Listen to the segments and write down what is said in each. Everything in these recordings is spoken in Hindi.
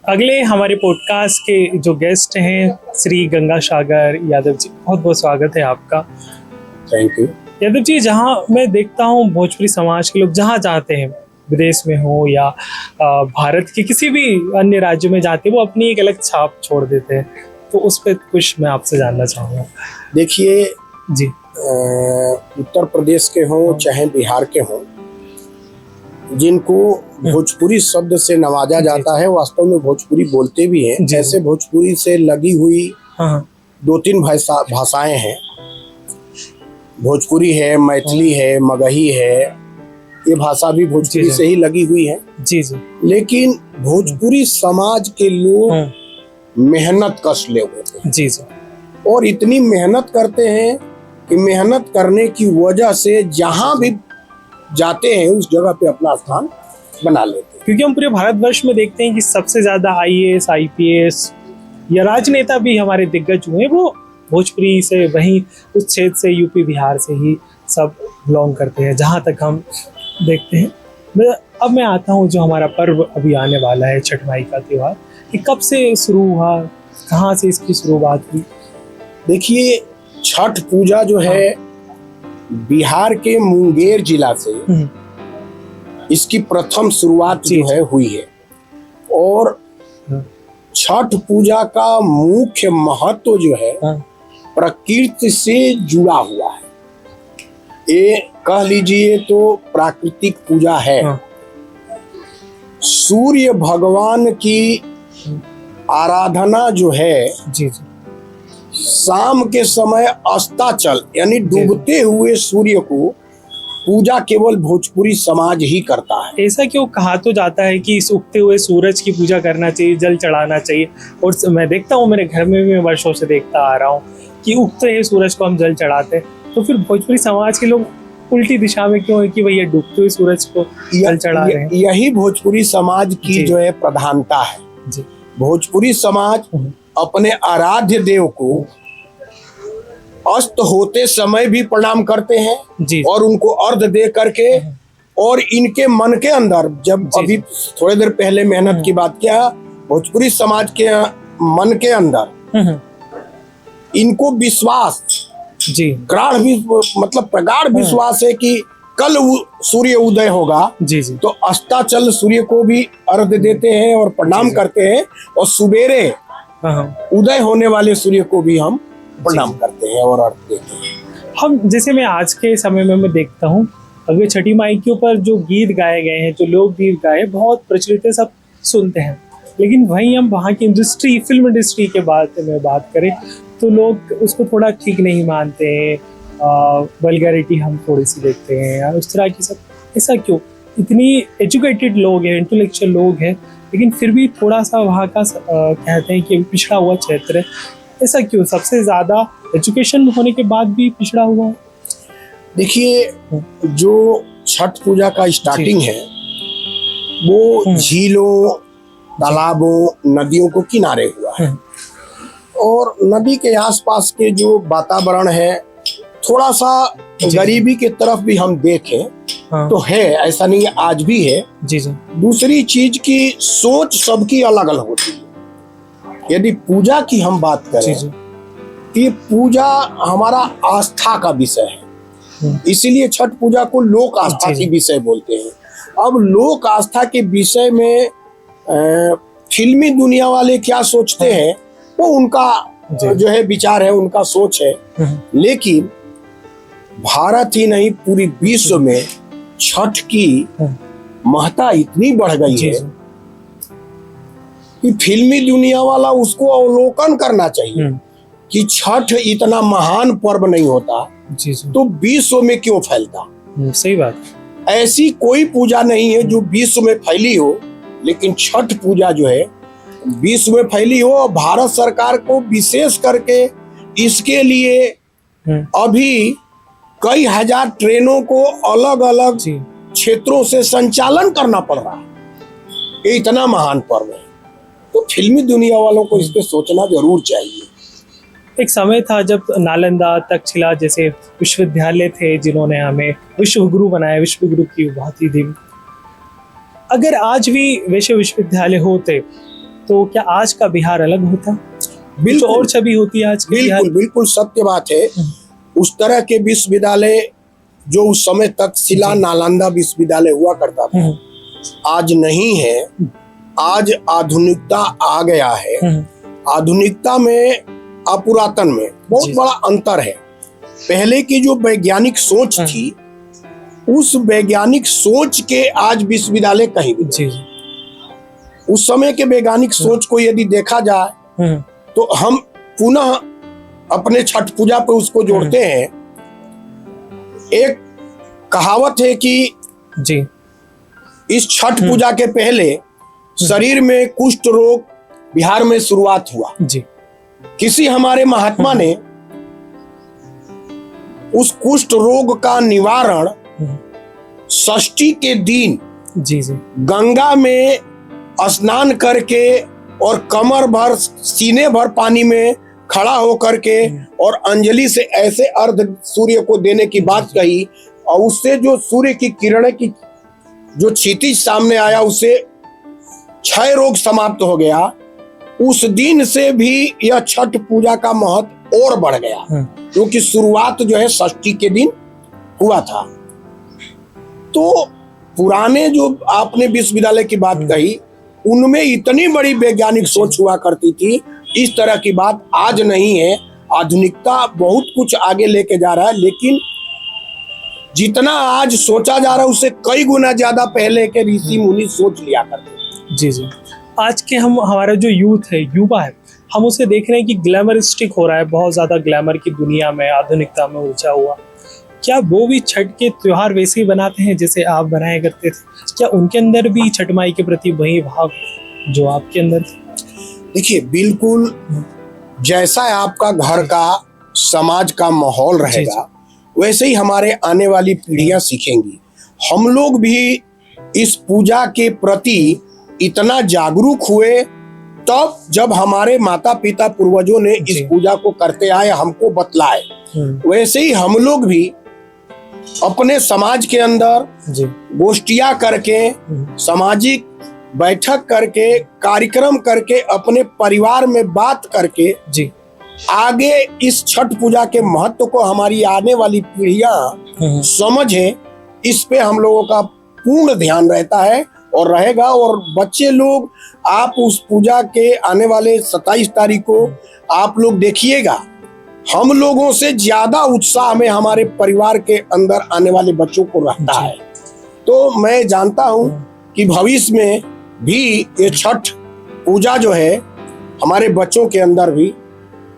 अगले हमारे पॉडकास्ट के जो गेस्ट हैं श्री गंगा सागर यादव जी, बहुत बहुत स्वागत है आपका। Thank you. यादव जी, जहाँ मैं देखता हूँ भोजपुरी समाज के लोग जहाँ जाते हैं, विदेश में हो या भारत के किसी भी अन्य राज्यों में जाते हैं, वो अपनी एक अलग छाप छोड़ देते हैं। तो उस पर कुछ मैं आपसे जानना चाहूँगा। देखिए जी, उत्तर प्रदेश के हों चाहे बिहार के हों, जिनको भोजपुरी शब्द से नवाजा जाता है, वास्तव में भोजपुरी बोलते भी हैं। जैसे भोजपुरी से लगी हुई दो तीन भाषाएं हैं, भोजपुरी है, मैथिली है, मगही है, ये भाषा भी भोजपुरी से ही लगी हुई है। जी जी। लेकिन भोजपुरी समाज के लोग मेहनत कश ले होते हैं। जी जी। और इतनी मेहनत करते हैं कि मेहनत करने की वजह से जहां भी जाते हैं उस जगह पे अपना स्थान बना लेते हैं। क्योंकि हम पूरे भारतवर्ष में देखते हैं कि सबसे ज्यादा IAS, IPS या राजनेता भी हमारे दिग्गज हुए वो भोजपुरी से, वहीं उस क्षेत्र से, यूपी बिहार से ही सब बिलोंग करते हैं, जहाँ तक हम देखते हैं। अब मैं आता हूँ, जो हमारा पर्व अभी आने वाला है, छठ माई का त्योहार, ये कब से शुरू हुआ, कहाँ से इसकी शुरुआत हुई? देखिए, छठ पूजा जो है बिहार के मुंगेर जिला से इसकी प्रथम शुरुआत जो है हुई है। और छठ पूजा का मुख्य महत्व जो है प्रकृति से जुड़ा हुआ है। ये कह लीजिए तो प्राकृतिक पूजा है। सूर्य भगवान की आराधना जो है जी जी, शाम के समय अस्ताचल यानी डूबते हुए सूर्य को पूजा केवल भोजपुरी समाज ही करता है। ऐसा क्यों कहा तो जाता है कि इस उगते हुए सूरज की पूजा करना चाहिए, जल चढ़ाना चाहिए। और मैं देखता हूँ, मेरे घर में भी मैं वर्षों से देखता आ रहा हूँ कि उगते हुए सूरज को हम जल चढ़ाते हैं। तो फिर भोजपुरी समाज के लोग उल्टी दिशा में क्यों है कि भैया डूबते हुए सूरज को जल चढ़ा रहे हैं? यही भोजपुरी समाज की जो है प्रधानता है। जी। भोजपुरी समाज अपने आराध्य देव को अस्त होते समय भी प्रणाम करते हैं जी। और उनको अर्घ दे करके, और इनके मन के अंदर, जब अभी थोड़ी देर पहले मेहनत की बात किया, भोजपुरी समाज के मन के अंदर इनको विश्वास जी, प्रगाढ़ विश्वास है कि कल सूर्य उदय होगा। जी जी। तो अस्ताचल सूर्य को भी अर्घ देते हैं और प्रणाम करते हैं, और सुबेरे उदय होने वाले सूर्य को भी हम प्रणाम करते हैं और अर्घ देते हैं। हम जैसे मैं आज के समय में मैं देखता हूँ, अगर छठी माई के ऊपर जो गीत गाए गए हैं, जो लोकगीत गाए, बहुत प्रचलित है, सब सुनते हैं। लेकिन वहीं हम वहाँ की इंडस्ट्री, फिल्म इंडस्ट्री के बारे में बात करें तो लोग उसको थोड़ा ठीक नहीं मानते हैं। वल्गैरिटी हम थोड़ी सी देखते हैं या उस तरह की सब। ऐसा क्यों? इतनी एजुकेटेड लोग हैं, इंटेलेक्चुअल लोग हैं, लेकिन फिर भी थोड़ा सा वहाँ का कहते हैं कि पिछड़ा हुआ क्षेत्र है। ऐसा क्यों? सबसे ज़्यादा एजुकेशन होने के बाद भी पिछड़ा हुआ है। देखिए, जो छठ पूजा का स्टार्टिंग है वो झीलों, तालाबों, नदियों को किनारे हुआ है। और नदी के आसपास के जो वातावरण है, थोड़ा सा गरीबी के तरफ भी हम देखें तो है, ऐसा नहीं आज भी है। जी जी। दूसरी चीज की सोच सबकी अलग अलग होती है। यदि पूजा की हम बात करें, ये पूजा हमारा आस्था का विषय है, इसीलिए छठ पूजा को लोक आस्था की विषय बोलते हैं। अब लोक आस्था के विषय में फिल्मी दुनिया वाले क्या सोचते हैं वो उनका जो है विचार है, उनका सोच है। लेकिन भारत ही नहीं, पूरी विश्व में छठ की महत्ता इतनी बढ़ गई है कि फिल्मी दुनिया वाला उसको अवलोकन करना चाहिए कि छठ इतना महान पर्व नहीं होता तो विश्व में क्यों फैलता। सही बात। ऐसी कोई पूजा नहीं है जो विश्व में फैली हो, लेकिन छठ पूजा जो है विश्व में फैली हो। और भारत सरकार को विशेष करके इसके लिए अभी कई हजार ट्रेनों को अलग अलग क्षेत्रों से संचालन करना पड़ रहा है। ये इतना महान पर्व है, तो फिल्मी दुनिया वालों को इस पे सोचना जरूर चाहिए। एक समय था जब नालंदा, तक्षशिला जैसे विश्वविद्यालय थे जिन्होंने हमें विश्व गुरु बनाया, विश्व गुरु की उपाधि दी। अगर आज भी वैसे विश्वविद्यालय होते तो क्या आज का बिहार अलग होता? बिल्कुल और छवि होती है आज के बिहार? बिल्कुल बिल्कुल सत्य बात है। उस तरह के विश्वविद्यालय जो उस समय तक शिला नालंदा विश्वविद्यालय हुआ करता था, आज नहीं है। आज आधुनिकता आ गया है। आधुनिकता में पुरातन में बहुत बड़ा अंतर है। पहले की जो वैज्ञानिक सोच थी, उस वैज्ञानिक सोच के आज विश्वविद्यालय कहीं भी नहीं। उस समय के वैज्ञानिक सोच को यदि देखा जाए तो हम पुनः अपने छठ पूजा पे उसको जोड़ते हैं। एक कहावत है कि जी इस छठ पूजा के पहले शरीर में कुष्ठ रोग बिहार में शुरुआत हुआ। जी किसी हमारे महात्मा ने उस कुष्ठ रोग का निवारण षष्ठी के दिन जी जी गंगा में स्नान करके और कमर भर सीने भर पानी में खड़ा होकर के और अंजलि से ऐसे अर्घ सूर्य को देने की बात कही, और उससे जो सूर्य की किरणें की जो क्षितिज सामने आया, उससे क्षय रोग समाप्त हो गया। उस दिन से भी यह छठ पूजा का महत्व और बढ़ गया, क्योंकि शुरुआत जो है षष्ठी के दिन हुआ था। तो पुराने जो आपने विश्वविद्यालय की बात कही, उनमें इतनी बड़ी वैज्ञानिक सोच हुआ करती थी। इस तरह की बात आज नहीं है। आधुनिकता बहुत कुछ आगे लेके जा रहा है, लेकिन जितना आज सोचा जा रहा है उससे कई गुना ज्यादा पहले के ऋषि मुनि सोच लिया करते। जी जी आज के हमारा जो यूथ है, युवा है, हम उसे देख रहे हैं कि ग्लैमरिस्टिक हो रहा है, बहुत ज्यादा ग्लैमर की दुनिया में, आधुनिकता में उलझा हुआ। क्या वो भी छठ के त्योहार वैसे ही बनाते हैं जैसे आप बनाया करते थे? क्या उनके अंदर भी छठ माई के प्रति वही भाव जो आपके अंदर थे? देखिए, बिल्कुल जैसा आपका घर का समाज का माहौल रहेगा, वैसे ही हमारे आने वाली पीढ़ियां सीखेंगी। हम लोग भी इस पूजा के प्रति इतना जागरूक हुए तब जब हमारे माता पिता पूर्वजों ने इस पूजा को करते आए, हमको बतलाए। वैसे ही हम लोग भी अपने समाज के अंदर गोष्ठियां करके, सामाजिक बैठक करके, कार्यक्रम करके, अपने परिवार में बात करके आगे इस छठ पूजा के महत्व को हमारी आने वाली पीढ़ियां समझें, इस पे हम लोगों का पूर्ण ध्यान रहता है और रहेगा। और बच्चे लोग, आप उस पूजा के आने वाले 27 तारीख को आप लोग देखिएगा, हम लोगों से ज्यादा उत्साह में हमारे परिवार के अंदर आने वाले बच्चों को रहता है। तो मैं जानता हूं कि भविष्य में भी ये छठ पूजा जो है हमारे बच्चों के अंदर भी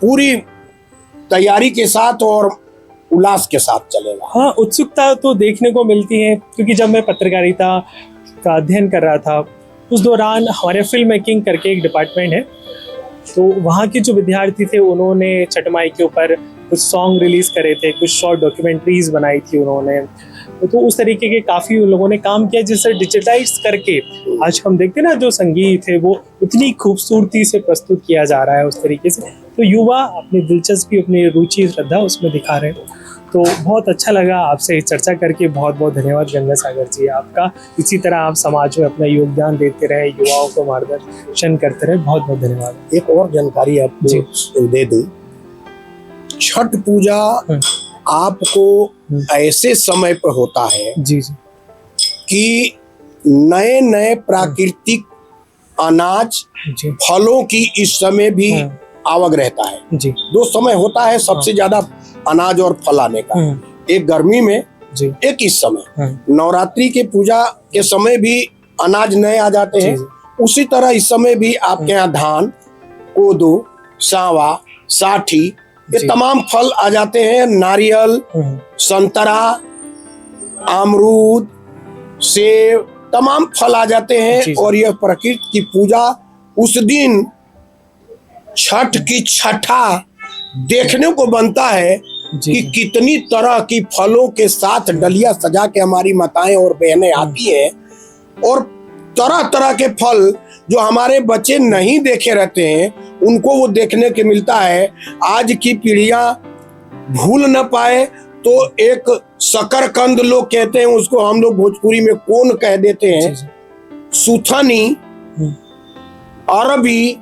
पूरी तैयारी के साथ और उल्लास के साथ चलेगा। हाँ, उत्सुकता तो देखने को मिलती है, क्योंकि जब मैं पत्रकारिता का अध्ययन कर रहा था उस दौरान हमारे फिल्म मेकिंग करके एक डिपार्टमेंट है, तो वहाँ के जो विद्यार्थी थे उन्होंने छठ माई के ऊपर कुछ सॉन्ग रिलीज करे थे, कुछ शॉर्ट डॉक्यूमेंट्रीज बनाई थी उन्होंने। तो उस तरीके के काफ़ी उन लोगों ने काम किया, जिससे डिजिटाइज करके आज हम देखते हैं ना, जो संगीत है वो उतनी खूबसूरती से प्रस्तुत किया जा रहा है उस तरीके से। तो युवा अपनी दिलचस्पी, अपनी रुचि, श्रद्धा उसमें दिखा रहे हैं। तो बहुत अच्छा लगा आपसे चर्चा करके। बहुत बहुत धन्यवाद गंगा सागर जी आपका। इसी तरह आप समाज में अपना योगदान देते रहे, युवाओं को मार्गदर्शन करते रहे। बहुत बहुत धन्यवाद। एक और जानकारी आपको दे दूं, छठ पूजा आपको ऐसे समय पर होता है कि नए नए प्राकृतिक अनाज, फलों की इस समय भी आवक रहता है। दो समय होता है सबसे ज्यादा अनाज और फल आने का, एक गर्मी में, एक इस समय। नवरात्रि के पूजा के समय भी अनाज नए आ जाते हैं, उसी तरह इस समय भी आपके यहाँ धान, कोदो, सावा, साठी, ये तमाम फल आ जाते हैं। नारियल, संतरा, अमरूद, सेब, तमाम फल आ जाते हैं। और यह प्रकृति की पूजा उस दिन छठ की छठा देखने को बनता है कि कितनी तरह की फलों के साथ डलिया सजा के हमारी माताएं और बहनें आती हैं, और तरह तरह के फल जो हमारे बच्चे नहीं देखे रहते हैं उनको वो देखने के मिलता है। आज की पीढ़ियां भूल न पाए तो एक शकरकंद लोग कहते हैं उसको, हम लोग भोजपुरी में कोन कह देते हैं, सुथनी, अरबी,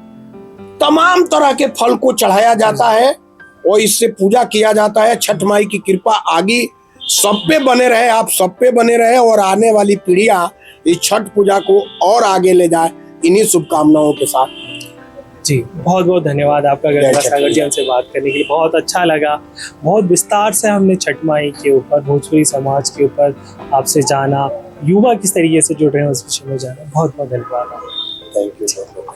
तमाम तरह के फल को चढ़ाया जाता है और इससे पूजा किया जाता है। छठ माई की कृपा आगे सब पे बने रहे, आप सब पे बने रहे और आने वाली पीढ़ियां इस छठ पूजा को और आगे ले जाए, इन्हीं शुभकामनाओं के साथ। जी, बहुत बहुत धन्यवाद आपका गंगा सागर जी हमसे बात करने के लिए। बहुत अच्छा लगा, बहुत विस्तार से हमने छठ माई के ऊपर, भोजपुरी समाज के ऊपर आपसे जाना, युवा किस तरीके से जुड़ रहे हैं उस विषय में जाना। बहुत बहुत धन्यवाद। Thank you.